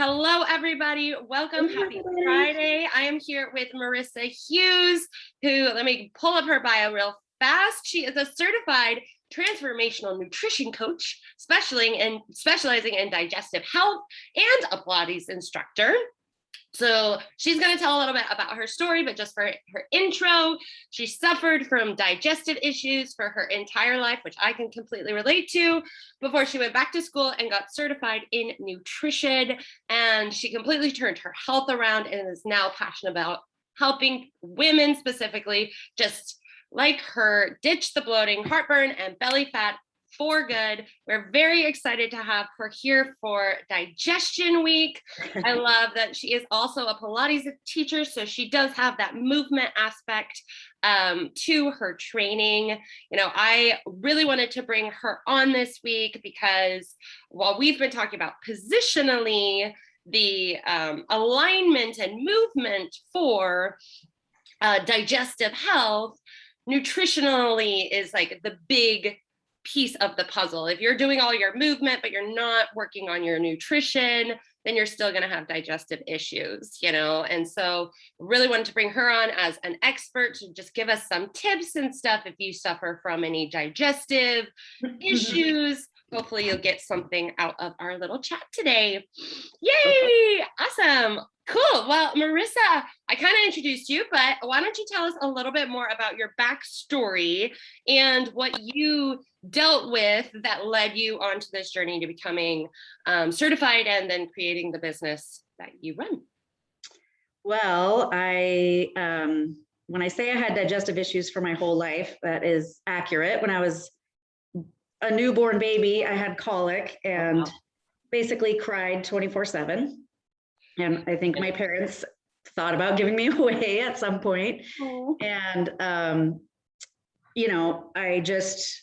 Hello, everybody. Welcome. Happy Friday. I am here with Marissa Hughes, who, let me pull up her bio real fast. She is a certified transformational nutrition coach, specializing in digestive health, and a Pilates instructor. So she's going to tell a little bit about her story, but just for her intro, she suffered from digestive issues for her entire life, which I can completely relate to, before she went back to school and got certified in nutrition. And she completely turned her health around and is now passionate about helping women specifically, just like her, ditch the bloating, heartburn, and belly fat for good. We're very excited to have her here for Digestion Week. I love that she is also a Pilates teacher, so she does have that movement aspect to her training. You know, I really wanted to bring her on this week because while we've been talking about positionally the alignment and movement for digestive health, nutritionally is like the big piece of the puzzle. If you're doing all your movement, but you're not working on your nutrition, then you're still going to have digestive issues, you know? And so really wanted to bring her on as an expert to just give us some tips and stuff. If you suffer from any digestive issues, hopefully you'll get something out of our little chat today. Yay! Awesome. Cool. Well, Marissa, I kind of introduced you, but why don't you tell us a little bit more about your backstory and what you dealt with that led you onto this journey to becoming certified and then creating the business that you run? Well, when I say I had digestive issues for my whole life, that is accurate. When I was a newborn baby, I had colic and basically cried 24/7. And I think my parents thought about giving me away at some point. And, you know, I just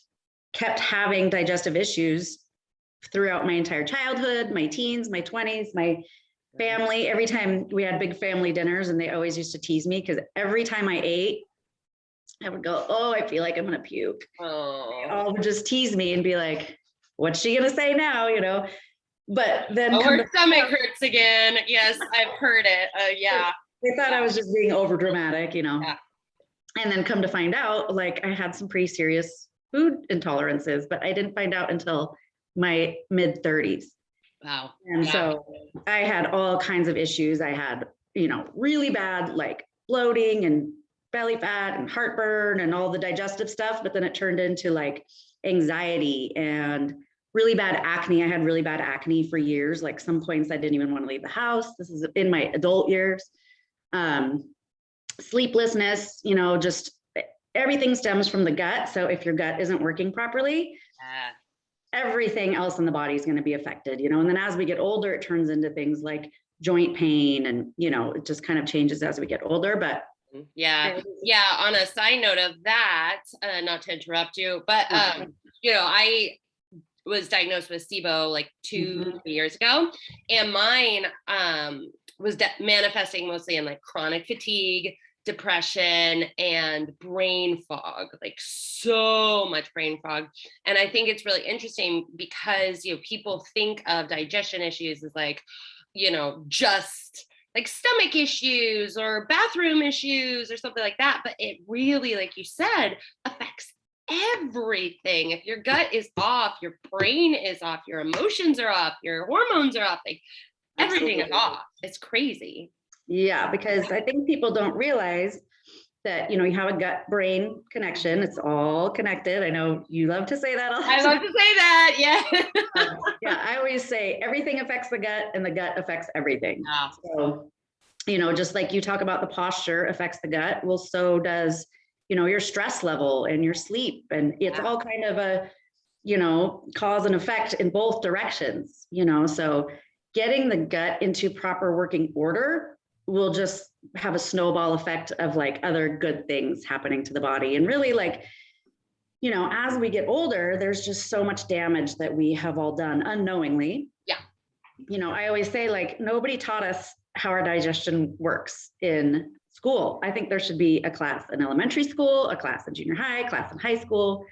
kept having digestive issues throughout my entire childhood, my teens, my 20s, my family. Every time we had big family dinners, and they always used to tease me because every time I ate, I would go, oh, I feel like I'm going to puke. They all would just tease me and be like, what's she going to say now? You know? But then her stomach hurts again. Yes, I've heard it. Yeah. They thought I was just being over dramatic, you know. Yeah. And then come to find out, like, I had some pretty serious food intolerances, but I didn't find out until my mid 30s. Wow. And so I had all kinds of issues. I had, you know, really bad like bloating and belly fat and heartburn and all the digestive stuff, but then it turned into like anxiety and really bad acne. I had really bad acne for years. Like some points I didn't even want to leave the house. This is in my adult years. Sleeplessness, you know, just everything stems from the gut. So if your gut isn't working properly, everything else in the body is going to be affected, you know. And then as we get older, it turns into things like joint pain and, you know, it just kind of changes as we get older. But yeah. On a side note of that, not to interrupt you, but, you know, I was diagnosed with SIBO like 2 years ago, and mine was manifesting mostly in like chronic fatigue, depression, and brain fog, like so much brain fog. And I think it's really interesting because, you know, people think of digestion issues as like, you know, just like stomach issues or bathroom issues or something like that. But it really, like you said, affects everything. If your gut is off, your brain is off, your emotions are off, your hormones are off, like everything is off. It's crazy. Yeah, because I think people don't realize that, you know, you have a gut brain connection. It's all connected. I know you love to say that. I love to say that. Yeah. Yeah. I always say everything affects the gut and the gut affects everything. So, you know, just like you talk about the posture affects the gut. Well, so does, you know, your stress level and your sleep. And it's all kind of a, you know, cause and effect in both directions, you know. So getting the gut into proper working order will just have a snowball effect of like other good things happening to the body. And really, like, you know, as we get older, there's just so much damage that we have all done unknowingly. Yeah. You know, I always say, like, nobody taught us how our digestion works in school. I think there should be a class in elementary school, a class in junior high, class in high school.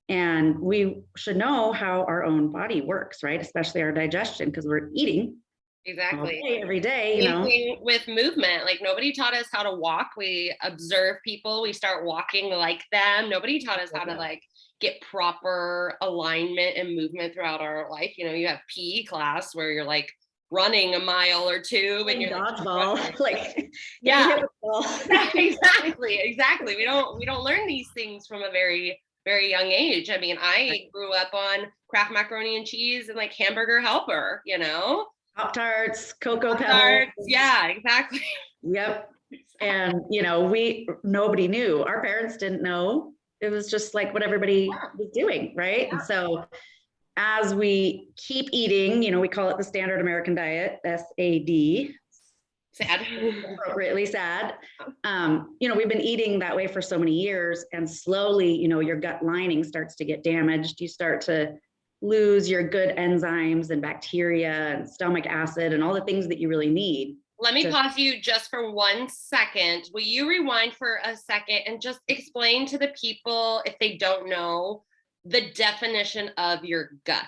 And we should know how our own body works, right? Especially our digestion, because we're eating Exactly. Every day, you Same know. thing with movement. Like nobody taught us how to walk. We observe people, we start walking like them. Nobody taught us how to like get proper alignment and movement throughout our life. You know, you have PE class where you're like running a mile or two and you're dodgeball, like yeah, exactly. We don't learn these things from a very young age. I mean, I grew up on Kraft macaroni and cheese and like Hamburger Helper, you know, Pop-Tarts, Cocoa Pop-Tarts. Pebbles. Yeah, exactly. Yep. And you know, nobody knew. Our parents didn't know. It was just like what everybody was doing, right? And so as we keep eating, you know, we call it the standard American diet, SAD. Sad. Appropriately sad. You know, we've been eating that way for so many years, and slowly, you know, your gut lining starts to get damaged. You start to lose your good enzymes and bacteria and stomach acid and all the things that you really need. Let me pause you just for 1 second. Will you rewind for a second and just explain to the people, if they don't know, the definition of your gut?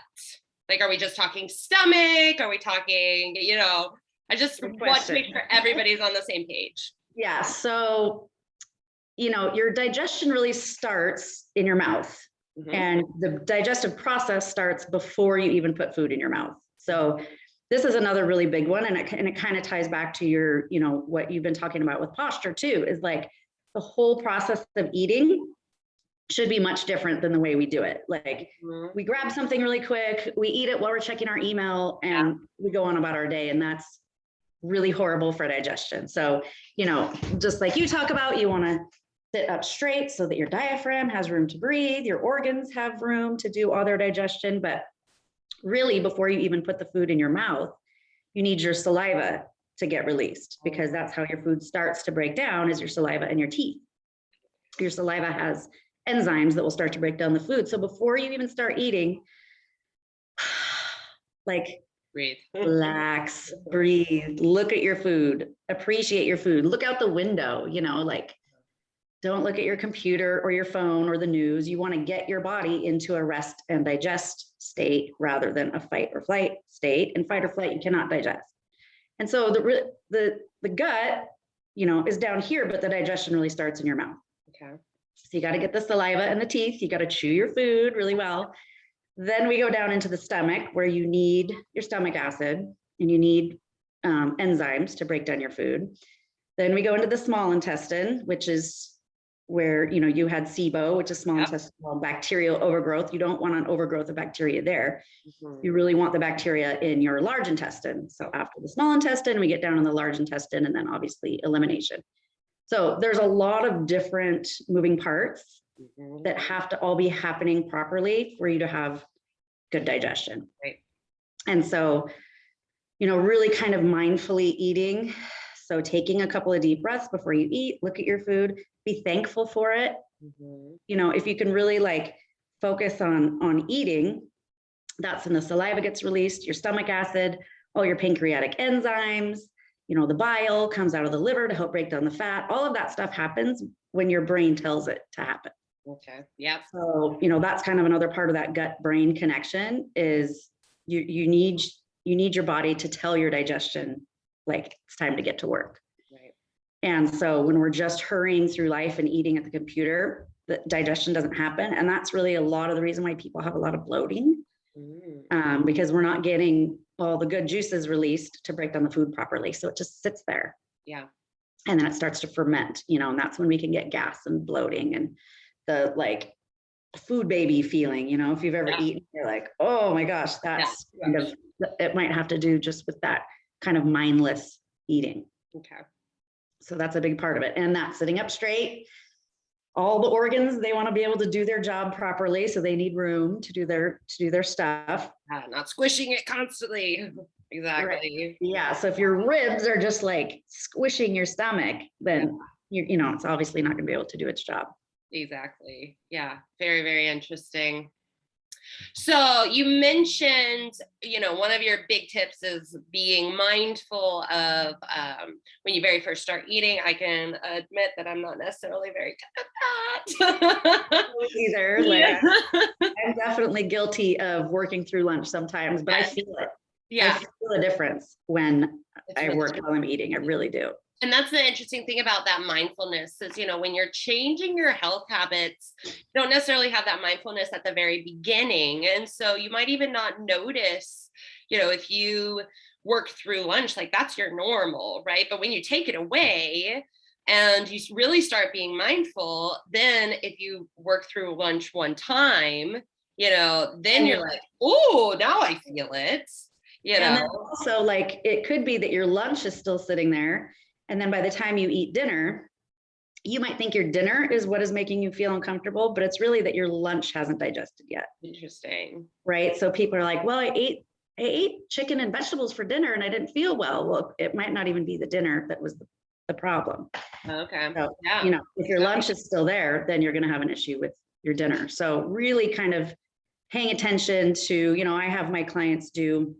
Like, are we just talking stomach? Are we talking, you know, I just want to make sure everybody's on the same page. Yeah. So, you know, your digestion really starts in your mouth. And the digestive process starts before you even put food in your mouth. So this is another really big one. And it kind of ties back to your, you know, what you've been talking about with posture too, is like the whole process of eating should be much different than the way we do it. Like we grab something really quick, we eat it while we're checking our email, and we go on about our day. And that's really horrible for digestion. So, you know, just like you talk about, you want to sit up straight so that your diaphragm has room to breathe, your organs have room to do all their digestion. But really, before you even put the food in your mouth, you need your saliva to get released, because that's how your food starts to break down, is your saliva and your teeth. Your saliva has enzymes that will start to break down the food. So before you even start eating, like breathe, relax, breathe, look at your food, appreciate your food, look out the window, you know, like don't look at your computer or your phone or the news. You want to get your body into a rest and digest state rather than a fight or flight state. And fight or flight, you cannot digest. And so the gut, you know, is down here, but the digestion really starts in your mouth. Okay. So you got to get the saliva and the teeth. You got to chew your food really well. Then we go down into the stomach, where you need your stomach acid and you need enzymes to break down your food. Then we go into the small intestine, which is where, you know, you had SIBO, which is small intestinal bacterial overgrowth. You don't want an overgrowth of bacteria there. You really want the bacteria in your large intestine. So after the small intestine, we get down in the large intestine, and then obviously elimination. So there's a lot of different moving parts that have to all be happening properly for you to have good digestion. Right. And so, you know, really kind of mindfully eating. So taking a couple of deep breaths before you eat, look at your food, be thankful for it. You know, if you can really like focus on eating, that's when the saliva gets released, your stomach acid, all your pancreatic enzymes, you know, the bile comes out of the liver to help break down the fat. All of that stuff happens when your brain tells it to happen. Okay. Yeah. So, you know, that's kind of another part of that gut brain connection, is you need your body to tell your digestion, like it's time to get to work. Right. And so when we're just hurrying through life and eating at the computer, the digestion doesn't happen. And that's really a lot of the reason why people have a lot of bloating, because we're not getting all the good juices released to break down the food properly. So it just sits there. Yeah. And then it starts to ferment, you know, and that's when we can get gas and bloating and the like food baby feeling, you know, if you've ever eaten, you're like, oh my gosh, that's kind of, it might have to do just with that kind of mindless eating. Okay. So that's a big part of it. And that's sitting up straight. All the organs, they want to be able to do their job properly. So they need room to do their stuff. Not squishing it constantly. Exactly. Right. Yeah. So if your ribs are just like squishing your stomach, then you know, it's obviously not going to be able to do its job. Exactly. Yeah. Very, very interesting. So you mentioned, you know, one of your big tips is being mindful of when you very first start eating. I can admit that I'm not necessarily very good at that. Either. Like, I'm definitely guilty of working through lunch sometimes, but I feel it. Yeah. I feel a difference when I work while I'm eating. I really do. And that's the interesting thing about that mindfulness is, when you're changing your health habits, you don't necessarily have that mindfulness at the very beginning. And so you might even not notice, if you work through lunch, like that's your normal, right? But when you take it away and you really start being mindful, then if you work through lunch one time, then you're like, oh, now I feel it. And then also, like, it could be that your lunch is still sitting there. And then by the time you eat dinner, you might think your dinner is what is making you feel uncomfortable, but it's really that your lunch hasn't digested yet. Interesting. Right. So people are like, well, I ate chicken and vegetables for dinner and I didn't feel well. Well, it might not even be the dinner that was the problem. Okay. So, if your lunch is still there, then you're going to have an issue with your dinner. So really kind of paying attention to, I have my clients do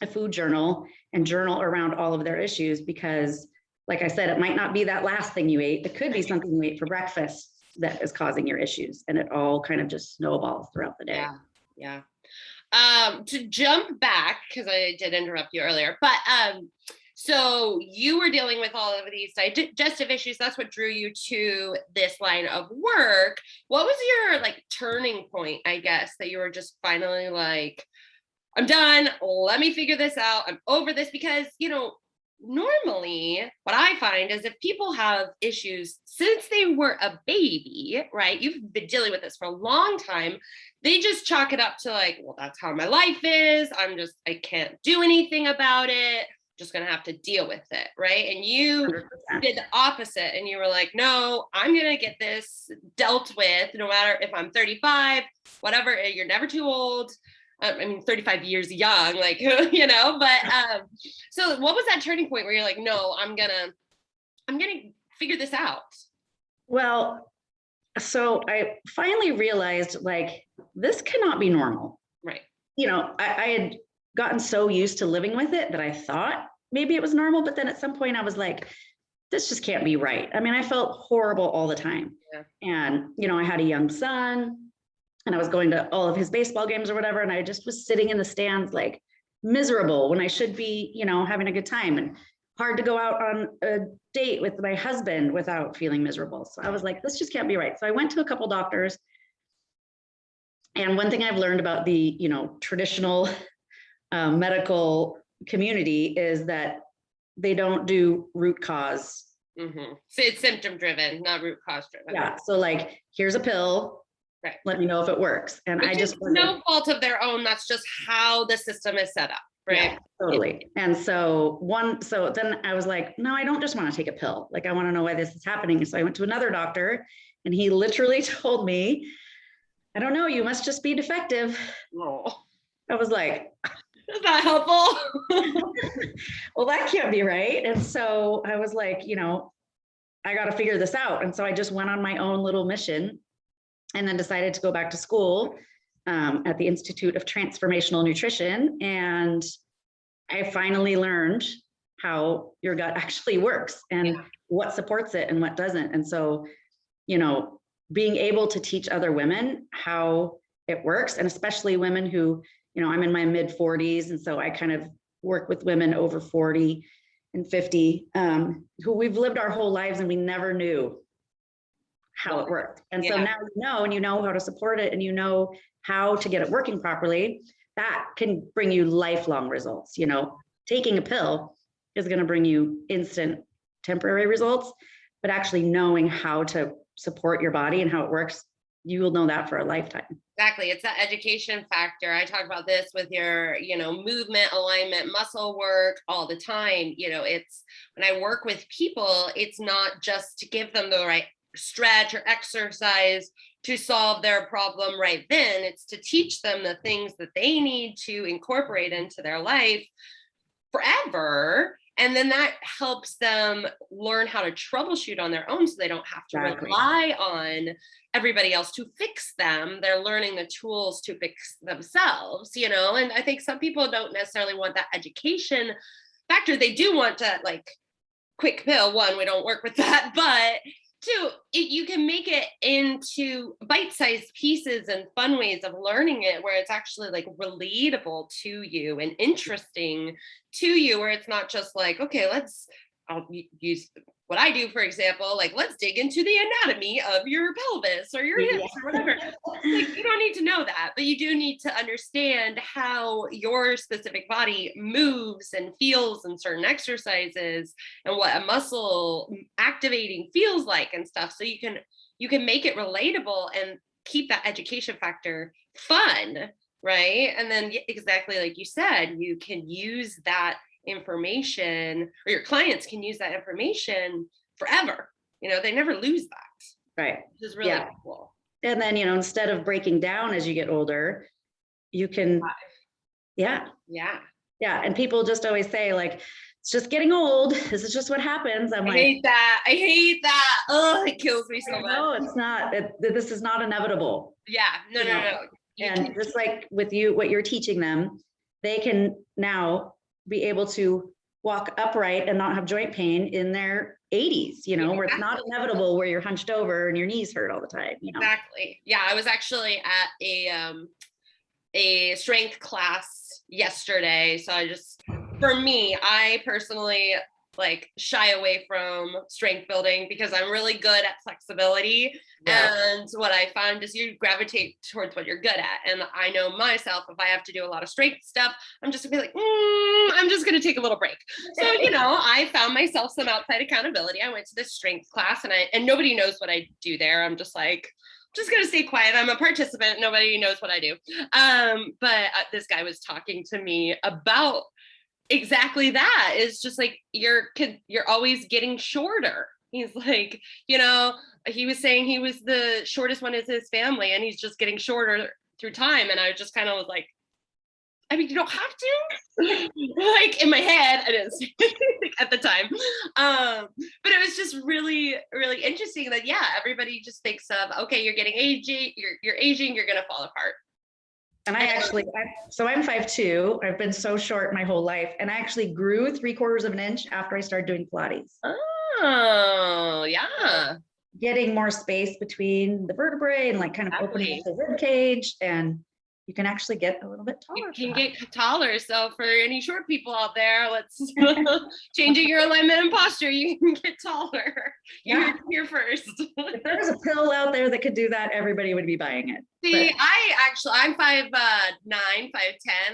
a food journal and journal around all of their issues, because like I said, it might not be that last thing you ate. It could be something you ate for breakfast that is causing your issues, and it all kind of just snowballs throughout the day. Yeah. To jump back, because I did interrupt you earlier, but so you were dealing with all of these digestive issues. That's what drew you to this line of work. What was your turning point, I guess, that you were just finally like, I'm done. Let me figure this out. I'm over this. Because, normally what I find is if people have issues since they were a baby, right? You've been dealing with this for a long time. They just chalk it up to like, well, that's how my life is. I can't do anything about it. Just going to have to deal with it. Right. And you 100%. Did the opposite. And you were like, no, I'm going to get this dealt with no matter if I'm 35, whatever. You're never too old. 35 years young, but so what was that turning point where you're like, no, I'm gonna figure this out? Well, so I finally realized this cannot be normal. Right. I had gotten so used to living with it that I thought maybe it was normal, but then at some point I was like, this just can't be right. I mean, I felt horrible all the time. Yeah. And, I had a young son, and I was going to all of his baseball games or whatever. And I just was sitting in the stands, miserable when I should be, having a good time, and hard to go out on a date with my husband without feeling miserable. So I was like, this just can't be right. So I went to a couple doctors. And one thing I've learned about the, traditional medical community is that they don't do root cause. Mm-hmm. So it's symptom driven, not root cause driven. Yeah. So here's a pill. Right. Let me know if it works. And which is no fault of their own. That's just how the system is set up. Right. Yeah, totally. And so then I was like, no, I don't just want to take a pill. I want to know why this is happening. So I went to another doctor, and he literally told me, I don't know, you must just be defective. Oh. I was like, is that helpful? Well, that can't be right. And so I was like, I got to figure this out. And so I just went on my own little mission, and then decided to go back to school at the Institute of Transformational Nutrition. And I finally learned how your gut actually works and what supports it and what doesn't. And so, being able to teach other women how it works, and especially women who, I'm in my mid 40s. And so I kind of work with women over 40 and 50 who we've lived our whole lives and we never knew how it worked. And so now and you know how to support it, and you know how to get it working properly, that can bring you lifelong results. Taking a pill is going to bring you instant temporary results, but actually knowing how to support your body and how it works, you will know that for a lifetime. Exactly. It's that education factor. I talk about this with your, movement, alignment, muscle work all the time. It's when I work with people, it's not just to give them the right stretch or exercise to solve their problem right then. It's to teach them the things that they need to incorporate into their life forever. And then that helps them learn how to troubleshoot on their own, so they don't have to rely on everybody else to fix them. They're learning the tools to fix themselves, and I think some people don't necessarily want that education factor. They do want to quick pill. One, we don't work with that, but you can make it into bite-sized pieces and fun ways of learning it where it's actually like relatable to you and interesting to you, where it's not just like, okay, I'll use what I do, for example, like, let's dig into the anatomy of your pelvis or your hips or whatever. Like, you don't need to know that, but you do need to understand how your specific body moves and feels in certain exercises and what a muscle activating feels like and stuff. So you can make it relatable and keep that education factor fun, right? And then exactly like you said, you can use that information, or your clients can use that information forever. They never lose that. Right. Which is really cool. And then, instead of breaking down as you get older, you can, yeah. And people just always say, like, it's just getting old. This is just what happens. I hate that. I hate that. Oh, it kills me so much. No, it's not. This is not inevitable. Yeah. No. And just like with you, what you're teaching them, they can now be able to walk upright and not have joint pain in their 80s, where it's not inevitable where you're hunched over and your knees hurt all the time. Exactly. Yeah, I was actually at a strength class yesterday. So for me, I personally like shy away from strength building because I'm really good at flexibility. Yeah. And what I find is you gravitate towards what you're good at. And I know myself, if I have to do a lot of strength stuff, I'm just gonna be like, I'm just gonna take a little break. So, I found myself some outside accountability. I went to this strength class and nobody knows what I do there. I'm just like, just gonna stay quiet. I'm a participant. Nobody knows what I do. But this guy was talking to me about exactly that. Is just like you're always getting shorter. He's like, he was saying he was the shortest one in his family, and he's just getting shorter through time. And I just kind of was like, I mean, you don't have to. Like in my head, I didn't say anything at the time. But it was just really, really interesting that everybody just thinks of, okay, you're getting aging, you're aging, you're gonna fall apart. And so I'm 5'2". I've been so short my whole life. And I actually grew 3/4 of an inch after I started doing Pilates. Oh, yeah. Getting more space between the vertebrae and like kind of opening up the rib cage, and you can actually get a little bit taller. You can get taller. So for any short people out there, let's changing your alignment and posture, you can get taller. You're here first. If there was a pill out there that could do that, everybody would be buying it. See, I'm 5'9", 5'10".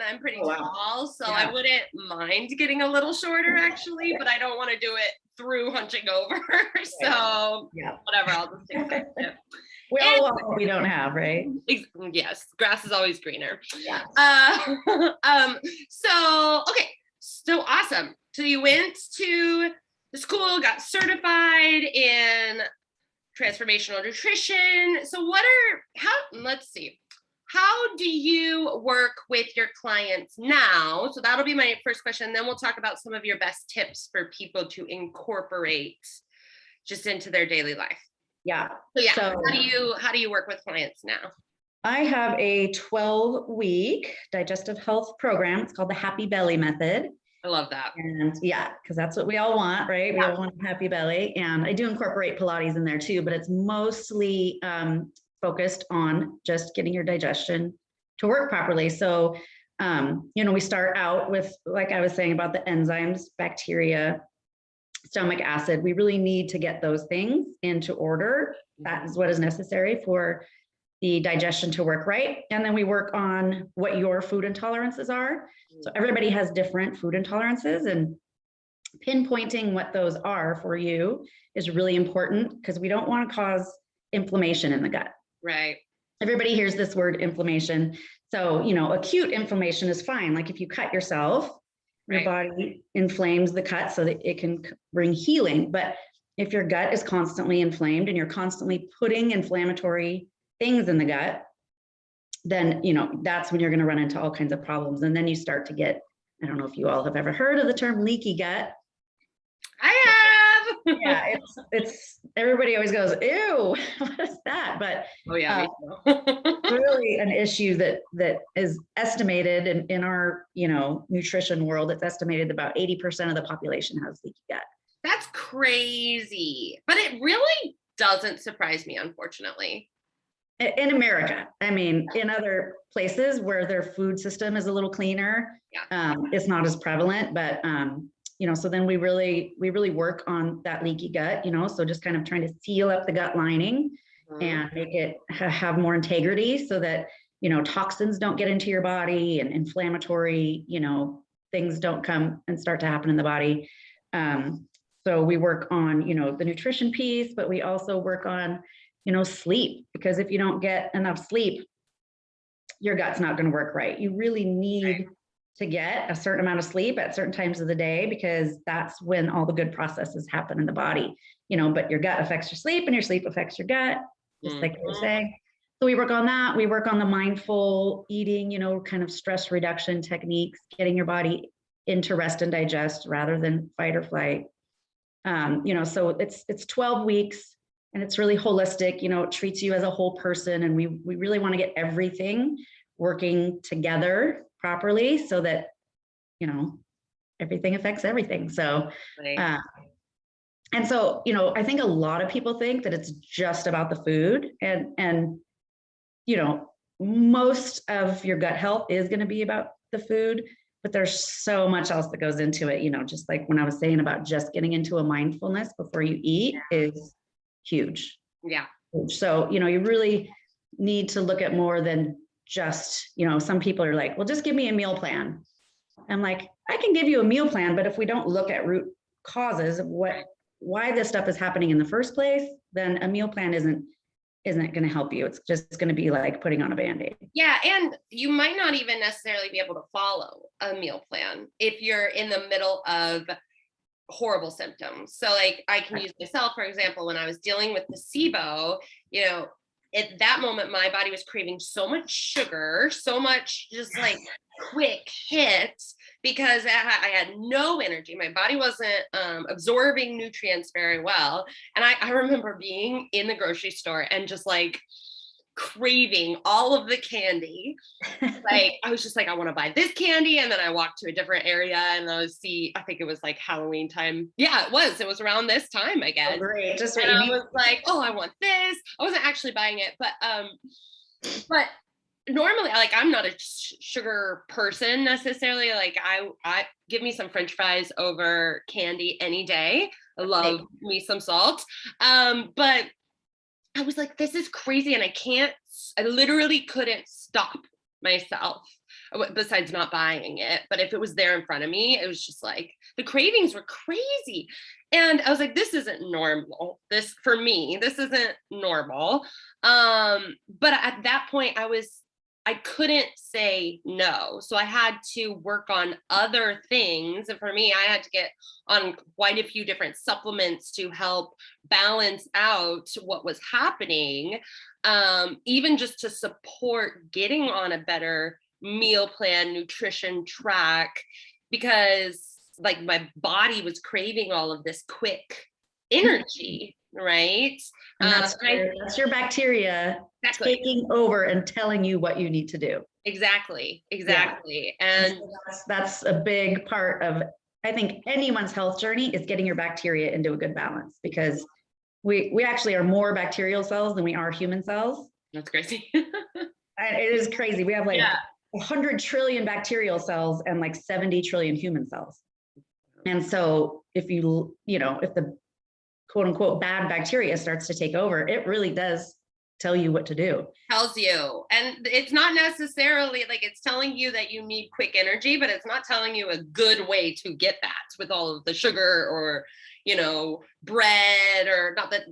I'm pretty tall, so I wouldn't mind getting a little shorter actually, but I don't want to do it through hunching over. So whatever, I'll just take it. We all want what we don't have, right? Yes, grass is always greener. Yeah. So awesome. So you went to the school, got certified in transformational nutrition. So how do you work with your clients now? So that'll be my first question. Then we'll talk about some of your best tips for people to incorporate just into their daily life. Yeah. So how do you work with clients now? I have a 12-week digestive health program. It's called the Happy Belly Method. I love that. And because that's what we all want, right? We all want a happy belly. And I do incorporate Pilates in there too, but it's mostly focused on just getting your digestion to work properly. So, we start out with, like I was saying about the enzymes, bacteria, stomach acid. We really need to get those things into order. That is what is necessary for the digestion to work right. And then we work on what your food intolerances are. So everybody has different food intolerances, and pinpointing what those are for you is really important because we don't want to cause inflammation in the gut. Right. Everybody hears this word inflammation. So, acute inflammation is fine. Like if you cut yourself, your body inflames the cut so that it can bring healing. But if your gut is constantly inflamed and you're constantly putting inflammatory things in the gut, then, that's when you're going to run into all kinds of problems. And then you start to get, I don't know if you all have ever heard of the term leaky gut. I have. Yeah, it's everybody always goes, ew, what is that? But really an issue that is estimated in our, nutrition world. It's estimated about 80% of the population has leaky gut. That's crazy. But it really doesn't surprise me, unfortunately. In America. I mean, in other places where their food system is a little cleaner, it's not as prevalent, but so then we really work on that leaky gut, so just kind of trying to seal up the gut lining and make it have more integrity so that, toxins don't get into your body and inflammatory, things don't come and start to happen in the body. So we work on, the nutrition piece, but we also work on, sleep, because if you don't get enough sleep, your gut's not going to work right. You really need to get a certain amount of sleep at certain times of the day, because that's when all the good processes happen in the body, but your gut affects your sleep and your sleep affects your gut, just like you were saying. So we work on that. We work on the mindful eating, kind of stress reduction techniques, getting your body into rest and digest rather than fight or flight. So it's 12 weeks. And it's really holistic, it treats you as a whole person. And we really want to get everything working together properly so that, everything affects everything. So, and so, I think a lot of people think that it's just about the food and, most of your gut health is going to be about the food, but there's so much else that goes into it, just like when I was saying about just getting into a mindfulness before you eat is huge. Yeah. So, you really need to look at more than just, some people are like, well, just give me a meal plan. I'm like, I can give you a meal plan, but if we don't look at root causes of why this stuff is happening in the first place, then a meal plan isn't going to help you. It's just going to be like putting on a Band-Aid. Yeah. And you might not even necessarily be able to follow a meal plan if you're in the middle of horrible symptoms. So like I can use myself, for example, when I was dealing with the SIBO, at that moment, my body was craving so much sugar, so much just like quick hits, because I had no energy. My body wasn't absorbing nutrients very well. And I remember being in the grocery store and just like craving all of the candy. Like I was just like, I want to buy this candy. And then I walked to a different area and I think it was like Halloween time. Yeah, it was around this time, I guess. Oh, great. Just and I was like, oh, I want this. I wasn't actually buying it, but normally, like, I'm not a sugar person necessarily. Like I give me some French fries over candy any day. I love me some salt. But I was like, this is crazy. And I literally couldn't stop myself besides not buying it. But if it was there in front of me, it was just like, the cravings were crazy. And I was like, this isn't normal. This isn't normal. But at that point I couldn't say no. So I had to work on other things. And for me, I had to get on quite a few different supplements to help balance out what was happening, even just to support getting on a better meal plan, nutrition track, because like my body was craving all of this quick energy. Right. And that's your bacteria taking over and telling you what you need to do. Exactly. Yeah. And that's a big part of, I think, anyone's health journey is getting your bacteria into a good balance, because we actually are more bacterial cells than we are human cells. That's crazy. It is crazy. We have like 100 trillion bacterial cells and like 70 trillion human cells. And so if if the quote unquote bad bacteria starts to take over, it really does tell you what to do. Tells you. And it's not necessarily like it's telling you that you need quick energy, but it's not telling you a good way to get that with all of the sugar or, bread, or not that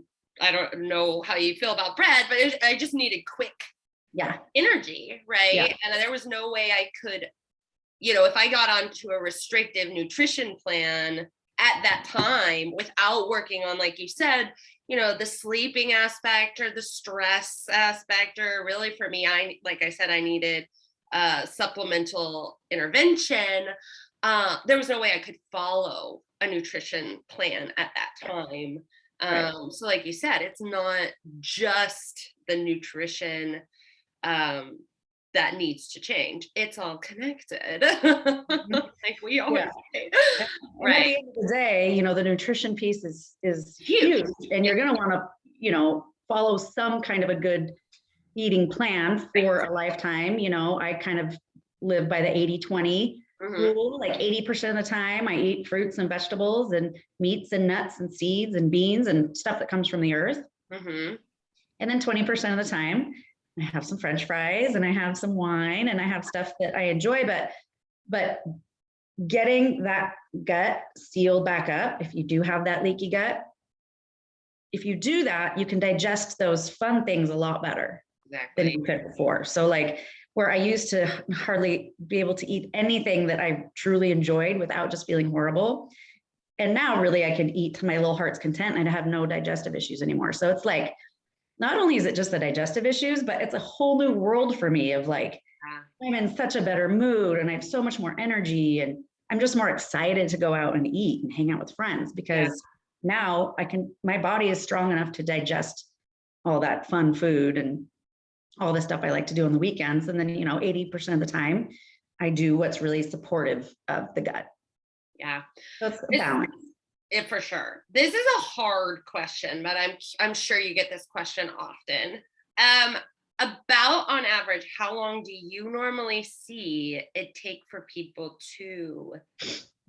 I don't know how you feel about bread, but I just needed quick energy. Right. Yeah. And there was no way I could, if I got onto a restrictive nutrition plan at that time without working on, like you said, the sleeping aspect or the stress aspect, or really for me, like I said, I needed supplemental intervention. There was no way I could follow a nutrition plan at that time. So like you said, it's not just the nutrition that needs to change. It's all connected. Like we always say. Right. At the end of the day, the nutrition piece is huge, and you're going to want to you know, follow some kind of a good eating plan for a lifetime. You know, I kind of live by the 80-20 rule. Like 80% of the time I eat fruits and vegetables and meats and nuts and seeds and beans and stuff that comes from the earth. And then 20% of the time I have some French fries and I have some wine and I have stuff that I enjoy, but getting that gut sealed back up, if you do have that leaky gut, if you do that, you can digest those fun things a lot better than you could before. So like where I used to hardly be able to eat anything that I truly enjoyed without just feeling horrible. And now really I can eat to my little heart's content and I have no digestive issues anymore. So it's like, not only is it just the digestive issues, but it's a whole new world for me of like, I'm in such a better mood and I have so much more energy and I'm just more excited to go out and eat and hang out with friends because now my body is strong enough to digest all that fun food and all the stuff I like to do on the weekends. And then, you know, 80% of the time I do what's really supportive of the gut. Yeah. So it's a balance. For sure. This is a hard question, but I'm sure you get this question often. About on average, how long do you normally see it take for people to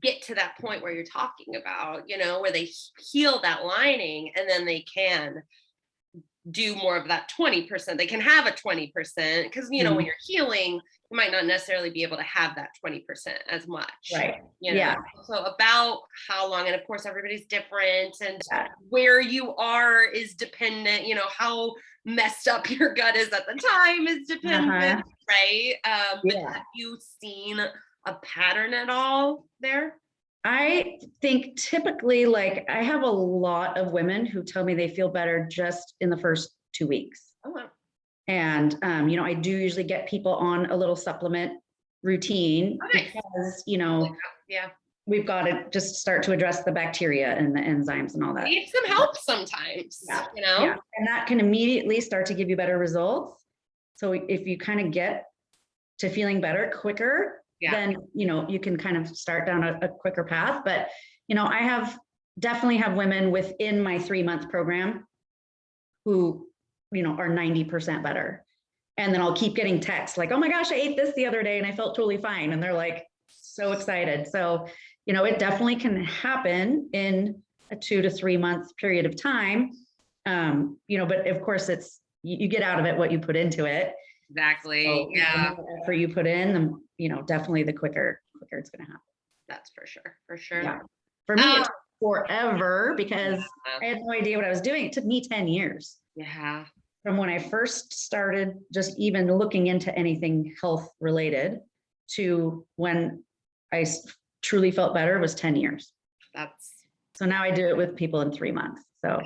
get to that point where you're talking about, you know, where they heal that lining and then they can do more of that 20%. They can have a 20% because, you know, when you're healing, you might not necessarily be able to have that 20% as much. Right. You know? Yeah. So about how long, and of course, everybody's different and where you are is dependent, you know, how messed up your gut is at the time is dependent, right? But have you seen a pattern at all there? I think typically, like I have a lot of women who tell me they feel better just in the first 2 weeks. Oh, wow. And, you know, I do usually get people on a little supplement routine because, you know, we've got to just start to address the bacteria and the enzymes and all that. Need some help sometimes, you know? Yeah. And that can immediately start to give you better results. So if you kind of get to feeling better quicker, then, you know, you can kind of start down a quicker path. But, you know, I definitely have women within my 3-month program who, you know, are 90% better. And then I'll keep getting texts like, oh my gosh, I ate this the other day and I felt totally fine. And they're like, so excited. So, you know, it definitely can happen in a 2 to 3 month period of time. You know, but of course you get out of it what you put into it. Exactly. So the more effort you put in, the, you know, definitely the quicker it's going to happen. That's for sure. For sure. Yeah. For me, it took forever because I had no idea what I was doing. It took me 10 years. Yeah. From when I first started just even looking into anything health related to when I truly felt better was 10 years. So now I do it with people in 3 months. So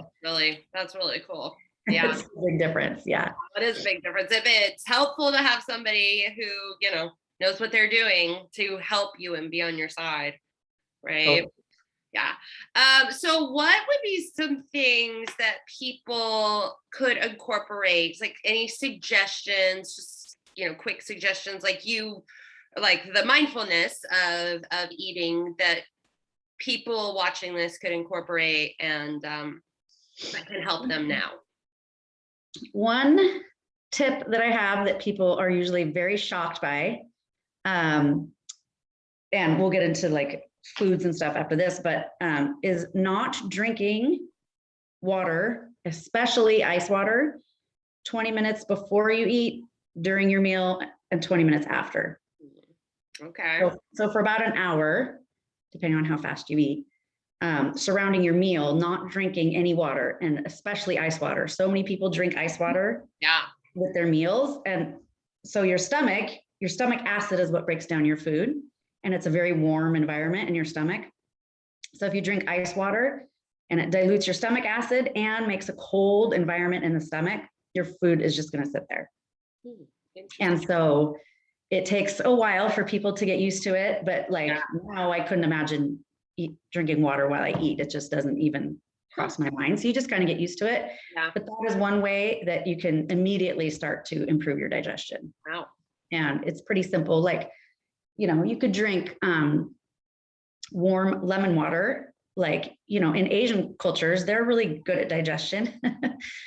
that's really cool. Yeah. It's a big difference. Yeah. It is a big difference. If it's helpful to have somebody who, you know, knows what they're doing to help you and be on your side. Right. Oh. Yeah. So what would be some things that people could incorporate? Like any suggestions, just, you know, quick suggestions like the mindfulness of eating that people watching this could incorporate and that can help them now? One tip that I have that people are usually very shocked by, and we'll get into like foods and stuff after this, but is not drinking water, especially ice water, 20 minutes before you eat, during your meal, and 20 minutes after. Okay. So for about an hour, depending on how fast you eat, surrounding your meal, not drinking any water, and especially ice water. So many people drink ice water with their meals. And so your stomach acid is what breaks down your food. And it's a very warm environment in your stomach. So if you drink ice water and it dilutes your stomach acid and makes a cold environment in the stomach, your food is just going to sit there. And so it takes a while for people to get used to it. But like now I couldn't imagine drinking water while I eat. It just doesn't even cross my mind. So you just kind of get used to it. Yeah. But that is one way that you can immediately start to improve your digestion. Wow. And it's pretty simple. Like, you know, you could drink warm lemon water like, in Asian cultures, they're really good at digestion.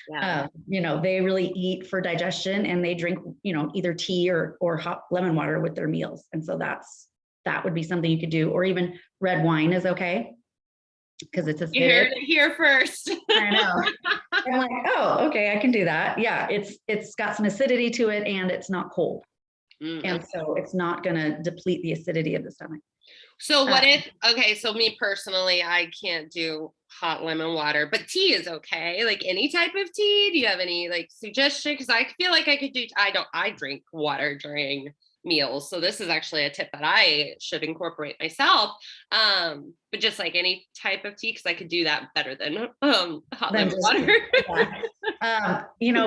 Yeah. They really eat for digestion, and they drink, either tea or hot lemon water with their meals. And so that would be something you could do, or even red wine is okay because it's acidic. You heard it here first. I know. I'm like, oh, okay, I can do that. Yeah, it's got some acidity to it, and it's not cold. And so it's not going to deplete the acidity of the stomach. So what if, okay, so me personally, I can't do hot lemon water, but tea is okay. Like any type of tea. Do you have any like suggestion? Because I feel like I could do, I drink water during meals. So this is actually a tip that I should incorporate myself. But just like any type of tea, because I could do that better than hot lemon water.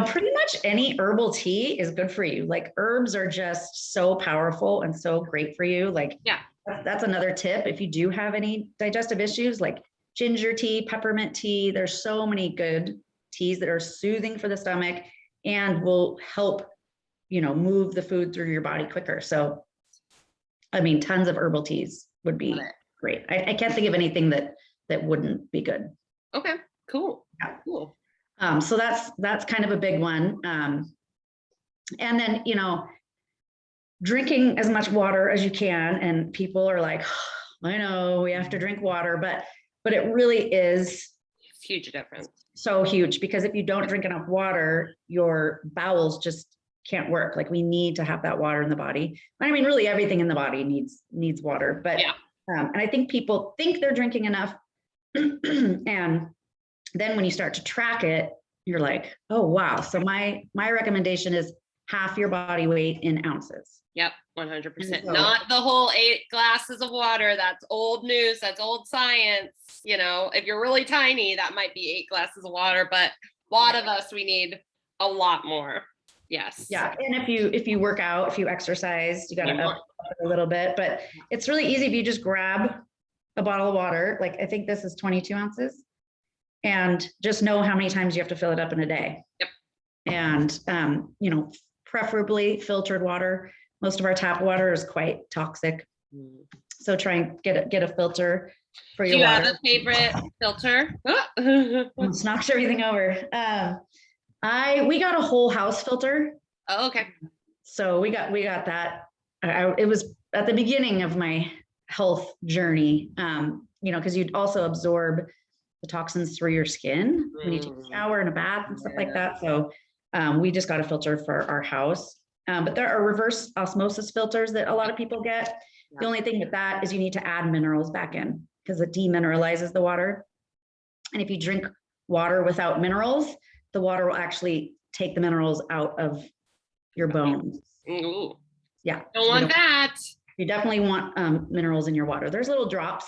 Pretty much any herbal tea is good for you. Like herbs are just so powerful and so great for you. Like, yeah, that's another tip. If you do have any digestive issues, like ginger tea, peppermint tea, there's so many good teas that are soothing for the stomach and will help, move the food through your body quicker. So, I mean, tons of herbal teas would be great. I can't think of anything that wouldn't be good. Okay, cool. Yeah. Cool. So that's kind of a big one. And then, drinking as much water as you can. And people are like, oh, I know we have to drink water, but it really is it's huge difference. So huge, because if you don't drink enough water, your bowels just can't work. Like we need to have that water in the body. I mean, really everything in the body needs water, but, and I think people think they're drinking enough. And then when you start to track it, you're like, oh, wow. So my recommendation is half your body weight in ounces. Yep, 100%. So, not the whole 8 glasses of water. That's old news. That's old science. If you're really tiny, that might be 8 glasses of water, but a lot of us, we need a lot more. Yes. Yeah. And if you work out, if you exercise, you got to up a little bit, but it's really easy if you just grab a bottle of water. Like I think this is 22 ounces, and just know how many times you have to fill it up in a day. Yep. And, preferably filtered water. Most of our tap water is quite toxic. So try and get a filter for your water. Do you have a favorite filter? Almost knocked everything over. We got a whole house filter. Oh, okay. So we got that. It was at the beginning of my health journey, because you'd also absorb the toxins through your skin when you take a shower and a bath and stuff like that. So we just got a filter for our house. But there are reverse osmosis filters that a lot of people get. Yeah. The only thing with that is you need to add minerals back in because it demineralizes the water. And if you drink water without minerals, the water will actually take the minerals out of your bones. Ooh. Yeah. Don't want that. You definitely want minerals in your water. There's little drops,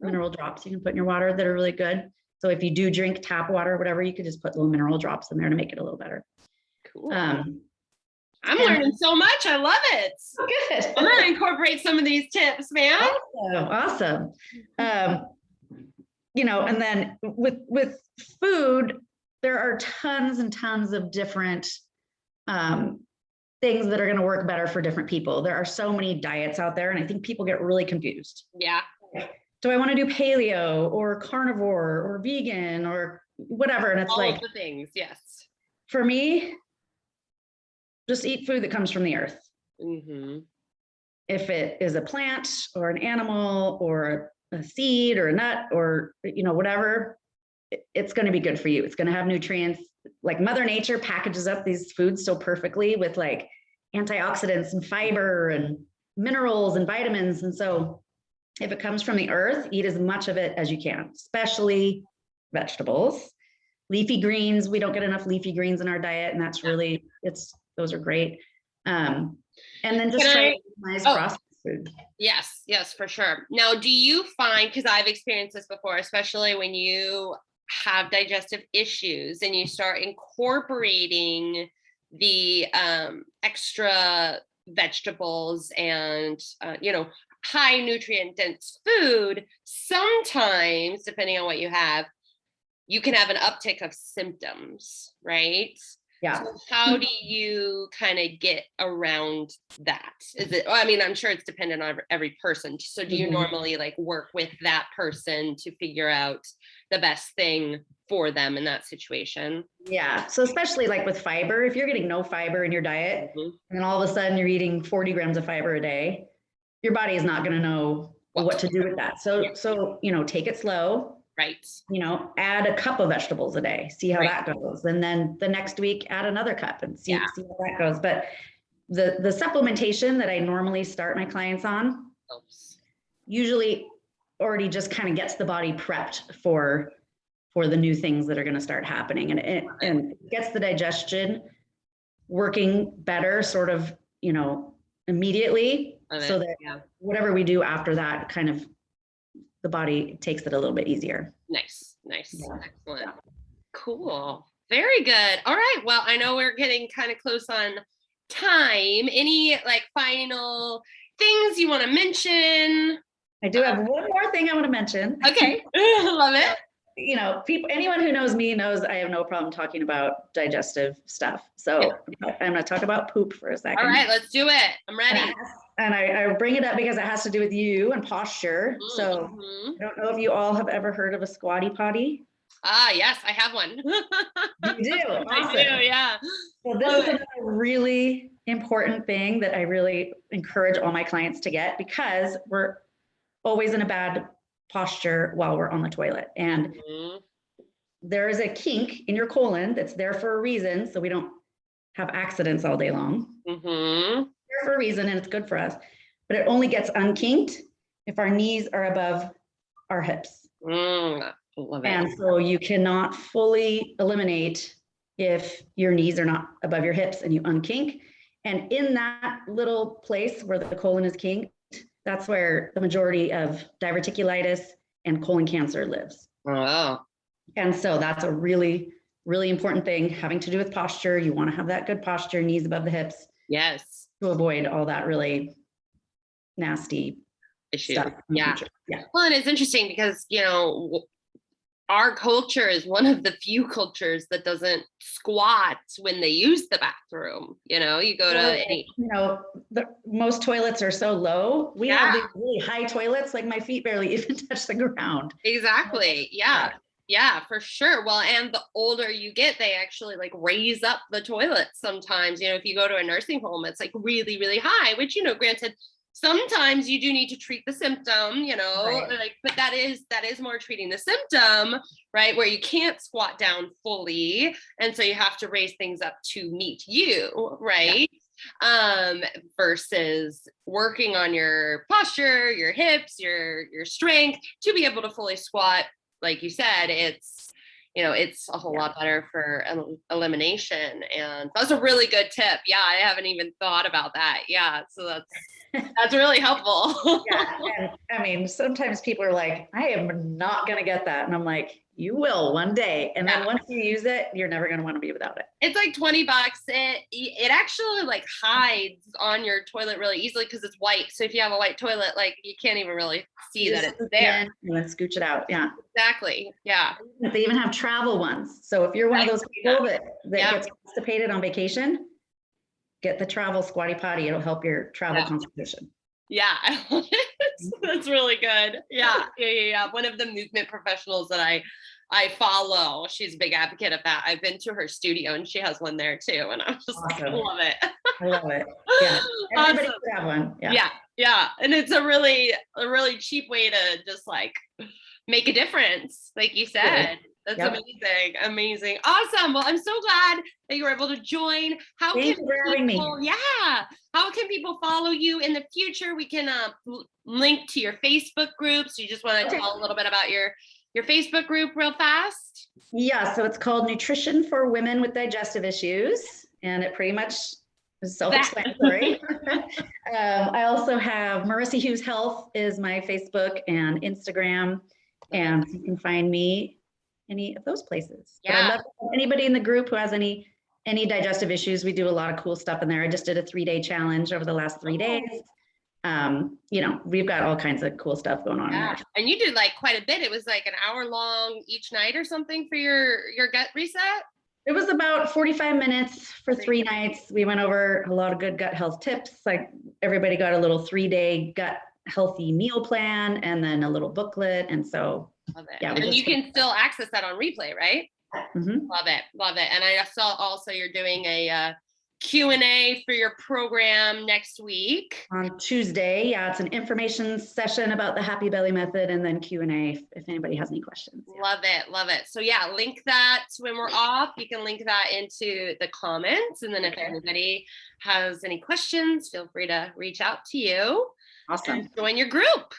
mineral drops you can put in your water that are really good. So if you do drink tap water or whatever, you could just put little mineral drops in there to make it a little better. Cool. I'm learning so much. I love it. Good. I'm going to incorporate some of these tips, man. Awesome. And then with food, there are tons and tons of different things that are going to work better for different people. There are so many diets out there, and I think people get really confused. Yeah. Do I want to do paleo or carnivore or vegan or whatever? And it's all of the things. Yes. For me, just eat food that comes from the earth. Mm-hmm. If it is a plant or an animal or a seed or a nut or, whatever, it's going to be good for you. It's going to have nutrients. Like Mother Nature packages up these foods so perfectly with like antioxidants and fiber and minerals and vitamins. And so if it comes from the earth, eat as much of it as you can, especially vegetables. Leafy greens, we don't get enough leafy greens in our diet, and that's really, those are great. And then just try to minimize processed food. Yes, for sure. Now, do you find, because I've experienced this before, especially when you have digestive issues and you start incorporating the extra vegetables and, high nutrient dense food, sometimes, depending on what you have, you can have an uptick of symptoms, right? Yeah. So how do you kind of get around that? Is it, I mean, I'm sure it's dependent on every person. So do you normally like work with that person to figure out the best thing for them in that situation? Yeah. So especially like with fiber, if you're getting no fiber in your diet, and then all of a sudden you're eating 40 grams of fiber a day, your body is not going to know what to do with that. So, you know, take it slow. Right. You know, add a cup of vegetables a day, see how that goes. And then the next week, add another cup and see how that goes. But the supplementation that I normally start my clients on usually already just kind of gets the body prepped for the new things that are going to start happening. And it gets the digestion working better sort of, you know, immediately, so that whatever we do after that, kind of the body takes it a little bit easier. Nice. Excellent. Cool. Very good. All right. Well, I know we're getting kind of close on time. Any like final things you want to mention? I do have one more thing I want to mention. Okay. Love it. You know, anyone who knows me knows I have no problem talking about digestive stuff. So I'm going to talk about poop for a second. All right, let's do it. I'm ready. And I bring it up because it has to do with you and posture. So I don't know if you all have ever heard of a squatty potty. Yes, I have one. You do? Awesome. I do, yeah. So this is a really important thing that I really encourage all my clients to get, because we're always in a bad posture while we're on the toilet. And there is a kink in your colon that's there for a reason, so we don't have accidents all day long. There for a reason, and it's good for us. But it only gets unkinked if our knees are above our hips. Love it. And so you cannot fully eliminate if your knees are not above your hips and you unkink. And in that little place where the colon is kinked, that's where the majority of diverticulitis and colon cancer lives. Oh. And so that's a really, really important thing having to do with posture. You want to have that good posture, knees above the hips. Yes. To avoid all that really nasty issue. Stuff. Yeah. Well, and it's interesting because, you know, our culture is one of the few cultures that doesn't squat when they use the bathroom. You know, you go to any, you know, most toilets are so low. We have these really high toilets, like my feet barely even touch the ground. Exactly. Yeah, for sure. Well, and the older you get, they actually like raise up the toilet sometimes. You know, if you go to a nursing home, it's like really, really high, which, you know, granted, sometimes you do need to treat the symptom, you know, like, but that is more treating the symptom, right? Where you can't squat down fully. And so you have to raise things up to meet you, right? Versus working on your posture, your hips, your strength to be able to fully squat. Like you said, it's, you know, it's a whole lot better for elimination. And that's a really good tip. Yeah, I haven't even thought about that. Yeah, so that's really helpful. And I mean, sometimes people are like, I am not going to get that. And I'm like, you will one day. And then once you use it, you're never going to want to be without it. It's like $20. It actually like hides on your toilet really easily because it's white. So if you have a white toilet, like you can't even really see that it's there. And then scooch it out. Yeah, exactly. Yeah. They even have travel ones. So if you're one of those people that gets constipated on vacation, get the travel squatty potty. It'll help your travel constipation. Yeah, that's really good. Yeah. One of the movement professionals that I follow, she's a big advocate of that. I've been to her studio and she has one there too. And I'm just like, I love it. I love it. Yeah. Everybody should have one. Yeah. And it's a really cheap way to just like make a difference. Like you said. That's amazing. Awesome. Well, I'm so glad that you were able to join. How can people follow you in the future? We can link to your Facebook group. So you just want to tell a little bit about your Facebook group real fast? Yeah, so it's called Nutrition for Women with Digestive Issues. And it pretty much is self-explanatory. I also have Marissa Hughes Health is my Facebook and Instagram. And you can find me any of those places. But I'd love anybody in the group who has any digestive issues. We do a lot of cool stuff in there. I just did a 3-day challenge over the last 3 days. You know, we've got all kinds of cool stuff going on. Yeah. And you did like quite a bit. It was like an hour long each night or something for your gut reset. It was about 45 minutes for 3 nights. We went over a lot of good gut health tips. Like everybody got a little 3-day gut healthy meal plan and then a little booklet. And so, Love it. yeah. And you can still access that on replay, right? Mhm. Love it. Love it. And I saw also you're doing a Q&A for your program next week. On Tuesday, yeah, it's an information session about the Happy Belly method and then Q&A if anybody has any questions. Yeah. Love it. Love it. So yeah, link that when we're off. You can link that into the comments. And then if anybody has any questions, feel free to reach out to you. Awesome. And join your group.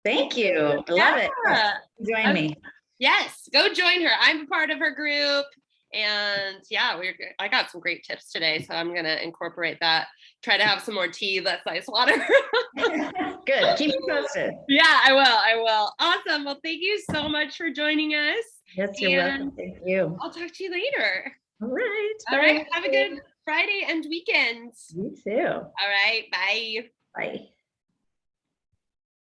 Thank you. I love it. Yes. Join me. Yes, go join her. I'm a part of her group. And yeah, I got some great tips today. So I'm going to incorporate that. Try to have some more tea, less ice water. Good. Keep me posted. Yeah, I will. Awesome. Well, thank you so much for joining us. Yes, you're welcome. Thank you. I'll talk to you later. All right. All right. Have a good Friday and weekend. You too. All right. Bye. Bye.